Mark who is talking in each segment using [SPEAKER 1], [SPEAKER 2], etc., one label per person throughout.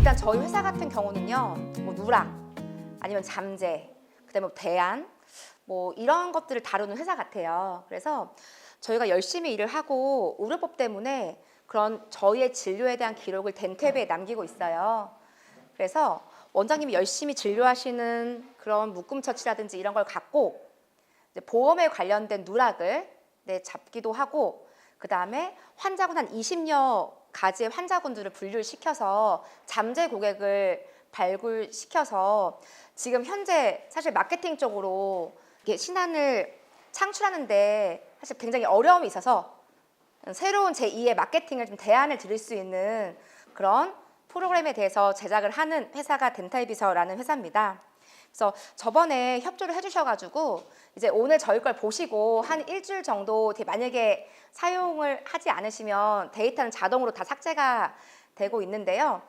[SPEAKER 1] 일단 저희 회사 같은 경우는요, 뭐 누락, 아니면 잠재, 그다음에 뭐 대안, 뭐 이런 것들을 다루는 회사 같아요. 그래서 저희가 열심히 일을 하고 의료법 때문에 그런 저희의 진료에 대한 기록을 덴탭에 남기고 있어요. 그래서 원장님이 열심히 진료하시는 그런 묶음처치라든지 이런 걸 갖고 이제 보험에 관련된 누락을 잡기도 하고, 그 다음에 환자군 한 20여 가지의 환자군들을 분류를 시켜서 잠재 고객을 발굴시켜서 지금 현재 사실 마케팅 쪽으로 이게 신안을 창출하는데 사실 굉장히 어려움이 있어서 새로운 제2의 마케팅을 좀 대안을 드릴 수 있는 그런 프로그램에 대해서 제작을 하는 회사가 덴탈비서라는 회사입니다. 그래서 저번에 협조를 해주셔가지고 이제 오늘 저희 걸 보시고 한 일주일 정도 만약에 사용을 하지 않으시면 데이터는 자동으로 다 삭제가 되고 있는데요.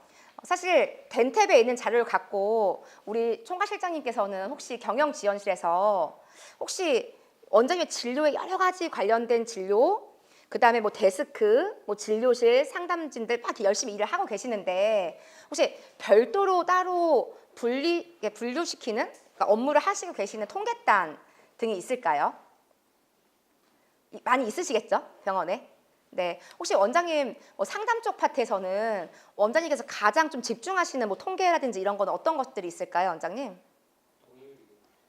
[SPEAKER 1] 사실 덴탭에 있는 자료를 갖고 우리 총괄실장님께서는 혹시 경영지원실에서 혹시 원장님의 진료에 여러 가지 관련된 진료, 그 다음에 뭐 데스크, 뭐 진료실, 상담진들 막 열심히 일을 하고 계시는데 혹시 별도로 따로 분류시키는 그러니까 업무를 하시고 계시는 통계단 등이 있을까요? 많이 있으시겠죠? 병원에. 네, 혹시 원장님 뭐 상담 쪽 파트에서는 원장님께서 가장 좀 집중하시는 뭐 통계라든지 이런 건 어떤 것들이 있을까요, 원장님?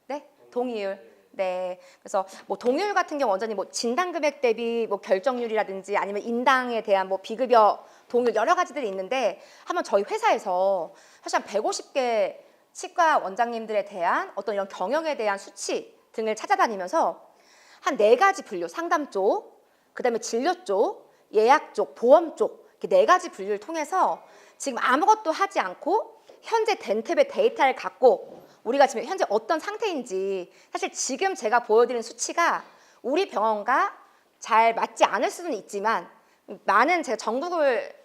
[SPEAKER 1] 네, 동의율. 네, 그래서 뭐 동의율 같은 경우 원장님 뭐 진단 금액 대비 뭐 결정률이라든지 아니면 인당에 대한 뭐 비급여 동의율 여러 가지들이 있는데 한번 저희 회사에서 사실 한 150개 치과 원장님들에 대한 어떤 이런 경영에 대한 수치 등을 찾아다니면서 한 4가지 분류, 상담 쪽, 그 다음에 진료 쪽, 예약 쪽, 보험 쪽 이렇게 4가지 분류를 통해서 지금 아무것도 하지 않고 현재 덴탭의 데이터를 갖고 우리가 지금 현재 어떤 상태인지 사실 지금 제가 보여드리는 수치가 우리 병원과 잘 맞지 않을 수는 있지만 많은 제가 전국을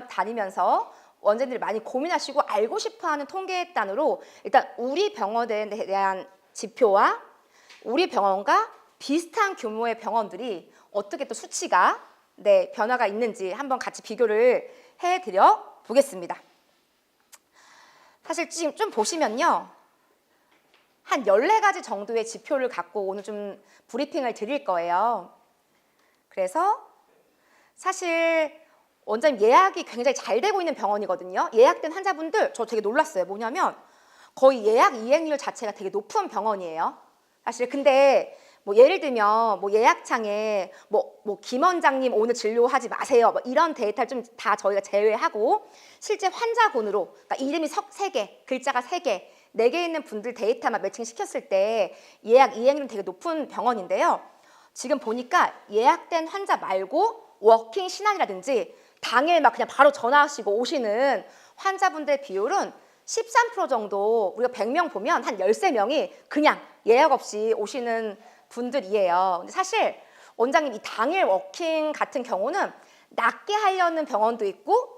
[SPEAKER 1] 다니면서 원장님들이 많이 고민하시고 알고 싶어하는 통계단으로 일단 우리 병원에 대한 지표와 우리 병원과 비슷한 규모의 병원들이 어떻게 또 수치가 변화가 있는지 한번 같이 비교를 해드려 보겠습니다. 사실 지금 좀 보시면요. 한 14가지 정도의 지표를 갖고 오늘 좀 브리핑을 드릴 거예요. 그래서 사실 원장님 예약이 굉장히 잘 되고 있는 병원이거든요. 예약된 환자분들 저 되게 놀랐어요. 뭐냐면 거의 예약 이행률 자체가 되게 높은 병원이에요. 사실 근데 뭐 예를 들면 뭐 예약창에 뭐 김 원장님 오늘 진료하지 마세요. 뭐 이런 데이터를 좀 다 저희가 제외하고 실제 환자군으로 그러니까 이름이 3개, 글자가 3개, 4개 있는 분들 데이터만 매칭시켰을 때 예약 이행률이 되게 높은 병원인데요. 지금 보니까 예약된 환자 말고 워킹 신안이라든지 당일 막 그냥 바로 전화하시고 오시는 환자분들의 비율은 13% 정도, 우리가 100명 보면 한 13명이 그냥 예약 없이 오시는 분들이에요. 근데 사실 원장님 이 당일 워킹 같은 경우는 낮게 하려는 병원도 있고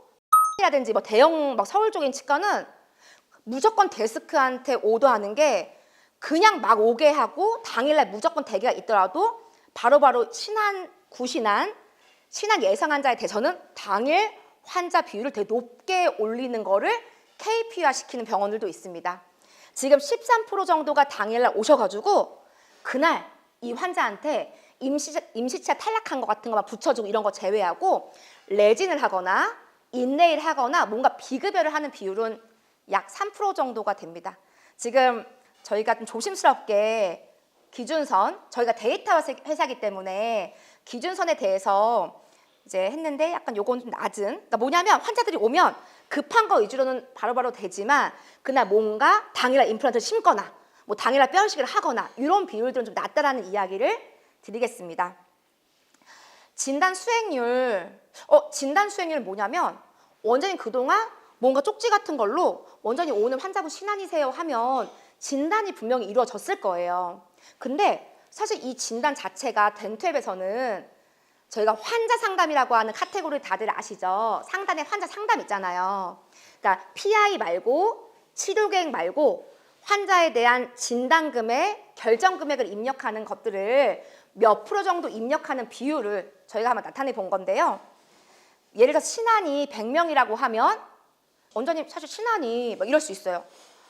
[SPEAKER 1] 라든지 뭐 대형 막 서울 쪽인 치과는 무조건 데스크한테 오더하는 게 그냥 막 오게 하고 당일날 무조건 대기가 있더라도 바로바로 신안 예상 환자에 대해서는 당일 환자 비율을 되게 높게 올리는 거를 KP화 시키는 병원들도 있습니다. 지금 13% 정도가 당일날 오셔가지고 그날 이 환자한테 임시차 탈락한 것 같은 것만 붙여주고 이런 거 제외하고 레진을 하거나 인레이를 하거나 뭔가 비급여를 하는 비율은 약 3% 정도가 됩니다. 지금 저희가 좀 조심스럽게 기준선, 저희가 데이터 회사이기 때문에 기준선에 대해서 이제 했는데 약간 요건 좀 낮은, 그러니까 뭐냐면 환자들이 오면 급한 거 위주로는 바로바로 되지만 그날 뭔가 당일날 임플란트를 심거나 뭐 당일날 뼈이식을 하거나 이런 비율들은 좀 낮다라는 이야기를 드리겠습니다. 진단 수행률 뭐냐면 원장님 그동안 뭔가 쪽지 같은 걸로 원장님 오늘 환자분 신안이세요 하면 진단이 분명히 이루어졌을 거예요. 근데 사실 이 진단 자체가 덴탭에서는 저희가 환자 상담이라고 하는 카테고리 다들 아시죠? 상단에 환자 상담 있잖아요. 그러니까 PI 말고 치료 계획 말고 환자에 대한 진단 금액, 결정 금액을 입력하는 것들을 몇 프로 정도 입력하는 비율을 저희가 한번 나타내 본 건데요. 예를 들어서 신안이 100명이라고 하면 원장님 사실 신안이 막 이럴 수 있어요.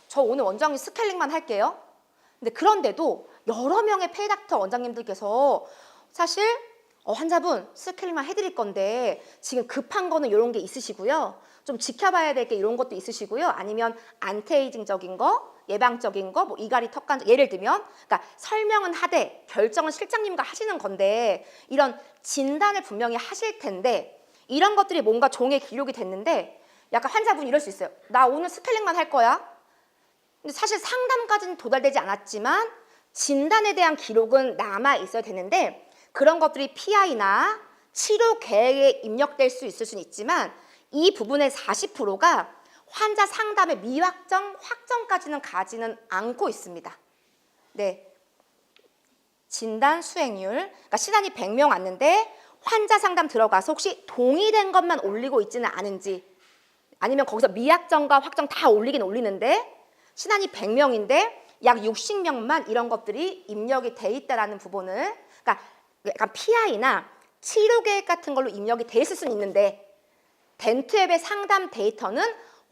[SPEAKER 1] 저 오늘 원장님 스케일링만 할게요. 근데 그런데도 여러 명의 페이닥터 원장님들께서 사실 환자분 스케일링만 해드릴 건데 지금 급한 거는 이런 게 있으시고요. 좀 지켜봐야 될 게 이런 것도 있으시고요. 아니면 안티에이징적인 거, 예방적인 거, 뭐 이갈이 턱관 예를 들면 그러니까 설명은 하되 결정은 실장님과 하시는 건데 이런 진단을 분명히 하실 텐데 이런 것들이 뭔가 종에 기록이 됐는데 약간 환자분이 이럴 수 있어요. 나 오늘 스케일링만 할 거야. 근데 사실 상담까지는 도달되지 않았지만 진단에 대한 기록은 남아 있어야 되는데 그런 것들이 PI나 치료 계획에 입력될 수 있을 수는 있지만 이 부분의 40%가 환자 상담의 미확정, 확정까지는 가지는 않고 있습니다. 네, 진단 수행률, 그러니까 시간이 100명 왔는데 환자 상담 들어가서 혹시 동의된 것만 올리고 있지는 않은지 아니면 거기서 미확정과 확정 다 올리긴 올리는데 신안이 100명인데 약 60명만 이런 것들이 입력이 돼 있다라는 부분을 그러니까 약간 PI나 치료 계획 같은 걸로 입력이 돼 있을 수는 있는데 덴트앱의 상담 데이터는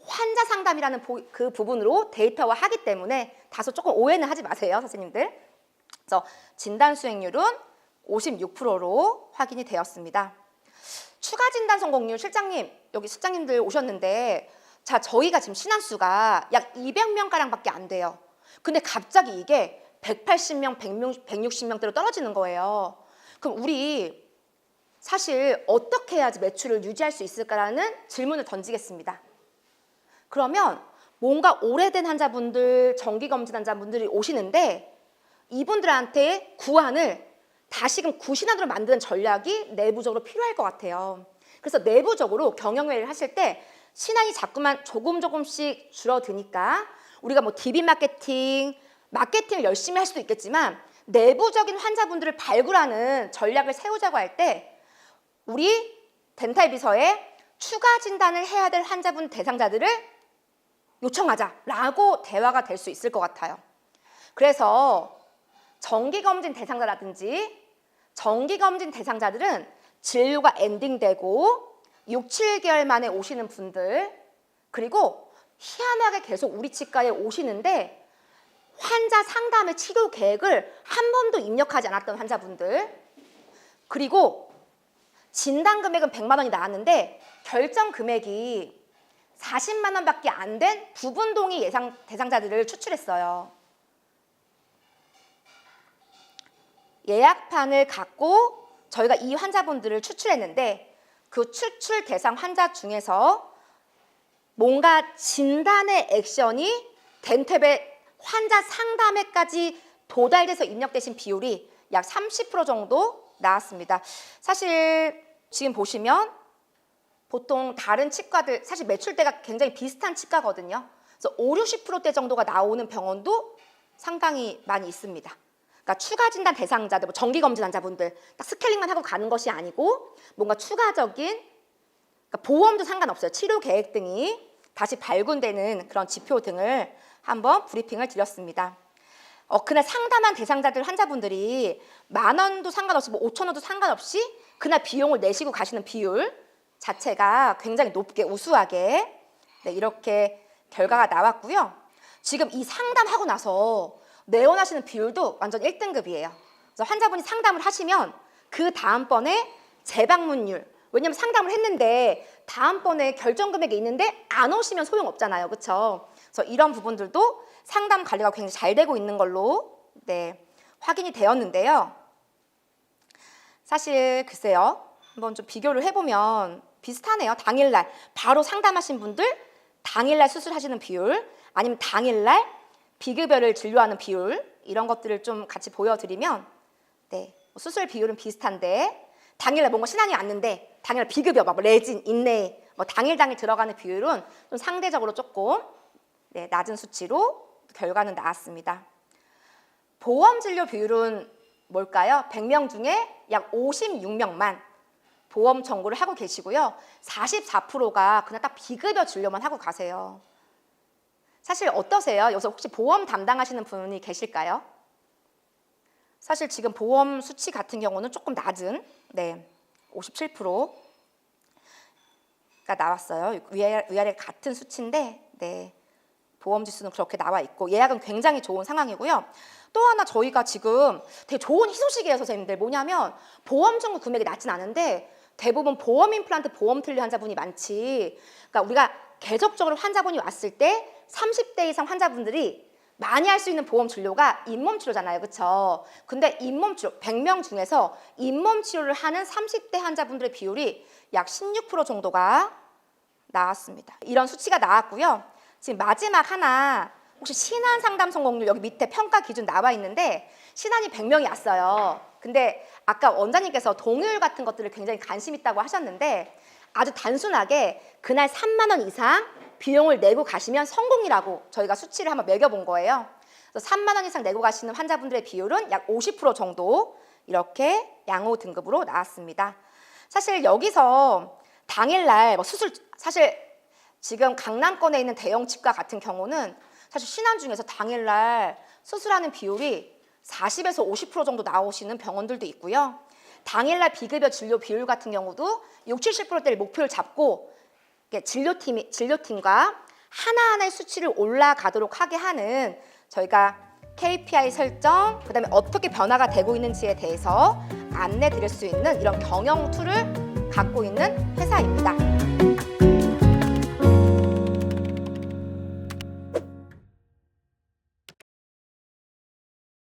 [SPEAKER 1] 환자 상담이라는 그 부분으로 데이터화하기 때문에 다소 조금 오해는 하지 마세요, 선생님들. 그래서 진단 수행률은 56%로 확인이 되었습니다. 추가 진단 성공률 실장님, 여기 실장님들 오셨는데 자, 저희가 지금 신안수가 약 200명가량밖에 안 돼요. 근데 갑자기 이게 180명, 160명대로 떨어지는 거예요. 그럼 우리 사실 어떻게 해야지 매출을 유지할 수 있을까라는 질문을 던지겠습니다. 그러면 뭔가 오래된 환자분들, 정기검진 환자분들이 오시는데 이분들한테 구안을 다시금 구신안으로 만드는 전략이 내부적으로 필요할 것 같아요. 그래서 내부적으로 경영회의를 하실 때 신안이 자꾸만 조금씩 줄어드니까 우리가 뭐 DB 마케팅을 열심히 할 수도 있겠지만 내부적인 환자분들을 발굴하는 전략을 세우자고 할 때 우리 덴탈 비서에 추가 진단을 해야 될 환자분 대상자들을 요청하자라고 대화가 될 수 있을 것 같아요. 그래서 정기검진 대상자라든지 정기검진 대상자들은 진료가 엔딩되고 6, 7개월 만에 오시는 분들 그리고 희한하게 계속 우리 치과에 오시는데 환자 상담의 치료 계획을 한 번도 입력하지 않았던 환자분들 그리고 진단 금액은 100만 원이 나왔는데 결정 금액이 40만 원밖에 안 된 부분 동의 대상자들을 추출했어요. 예약판을 갖고 저희가 이 환자분들을 추출했는데 그 추출 대상 환자 중에서 뭔가 진단의 액션이 덴탭의 환자 상담에까지 도달돼서 입력되신 비율이 약 30% 정도 나왔습니다. 사실 지금 보시면 보통 다른 치과들 사실 매출대가 굉장히 비슷한 치과거든요. 그래서 5, 60%대 정도가 나오는 병원도 상당히 많이 있습니다. 그러니까 추가 진단 대상자들, 뭐 정기 검진 환자분들 딱 스케일링만 하고 가는 것이 아니고 뭔가 추가적인 그러니까 보험도 상관없어요. 치료 계획 등이 다시 발굴되는 그런 지표 등을 한번 브리핑을 드렸습니다. 그날 상담한 대상자들 환자분들이 10,000원도 상관없이 뭐 5,000원도 상관없이 그날 비용을 내시고 가시는 비율 자체가 굉장히 높게 우수하게 네, 이렇게 결과가 나왔고요. 지금 이 상담하고 나서 내원하시는 비율도 완전 1등급이에요. 그래서 환자분이 상담을 하시면 그 다음번에 재방문율 왜냐면 상담을 했는데 다음번에 결정 금액이 있는데 안 오시면 소용없잖아요. 그렇죠? 그래서 이런 부분들도 상담 관리가 굉장히 잘 되고 있는 걸로 네, 확인이 되었는데요. 사실 글쎄요. 한번 좀 비교를 해보면 비슷하네요. 당일날 바로 상담하신 분들 당일날 수술하시는 비율 아니면 당일날 비급여를 진료하는 비율 이런 것들을 좀 같이 보여드리면 네, 수술 비율은 비슷한데 당일날 뭔가 신안이 왔는데 당일날 비급여, 뭐 레진, 인내에 뭐 당일 들어가는 비율은 좀 상대적으로 조금 네, 낮은 수치로 결과는 나왔습니다. 보험 진료 비율은 뭘까요? 100명 중에 약 56명만 보험 청구를 하고 계시고요. 44%가 그냥 딱 비급여 진료만 하고 가세요. 사실 어떠세요? 여기서 혹시 보험 담당하시는 분이 계실까요? 사실 지금 보험 수치 같은 경우는 조금 낮은 네, 57%. 나왔어요. 위아래 같은 수치인데 네, 보험 지수는 그렇게 나와 있고 예약은 굉장히 좋은 상황이고요. 또 하나 저희가 지금 되게 좋은 희소식이에요, 선생님들. 뭐냐면 보험 청구 금액이 낮진 않은데 대부분 보험 임플란트 보험 틀리 환자분이 많지. 그러니까 우리가 계속적으로 환자분이 왔을 때 30대 이상 환자분들이 많이 할 수 있는 보험 진료가 잇몸 치료잖아요. 그렇죠? 근데 잇몸 치료 100명 중에서 잇몸 치료를 하는 30대 환자분들의 비율이 약 16% 정도가 나왔습니다. 이런 수치가 나왔고요. 지금 마지막 하나 혹시 신한 상담 성공률 여기 밑에 평가 기준 나와 있는데 신한이 100명이 왔어요. 근데 아까 원장님께서 동의율 같은 것들을 굉장히 관심 있다고 하셨는데 아주 단순하게 그날 3만 원 이상 비용을 내고 가시면 성공이라고 저희가 수치를 한번 매겨본 거예요. 그래서 3만 원 이상 내고 가시는 환자분들의 비율은 약 50% 정도 이렇게 양호 등급으로 나왔습니다. 사실 여기서 당일날 뭐 수술 사실 지금 강남권에 있는 대형 치과 같은 경우는 사실 신안 중에서 당일날 수술하는 비율이 40에서 50% 정도 나오시는 병원들도 있고요. 당일날 비급여 진료 비율 같은 경우도 60, 70%대를 목표를 잡고 진료팀과 하나하나의 수치를 올라가도록 하게 하는 저희가 KPI 설정, 그다음에 어떻게 변화가 되고 있는지에 대해서 안내 드릴 수 있는 이런 경영 툴을 갖고 있는 회사입니다.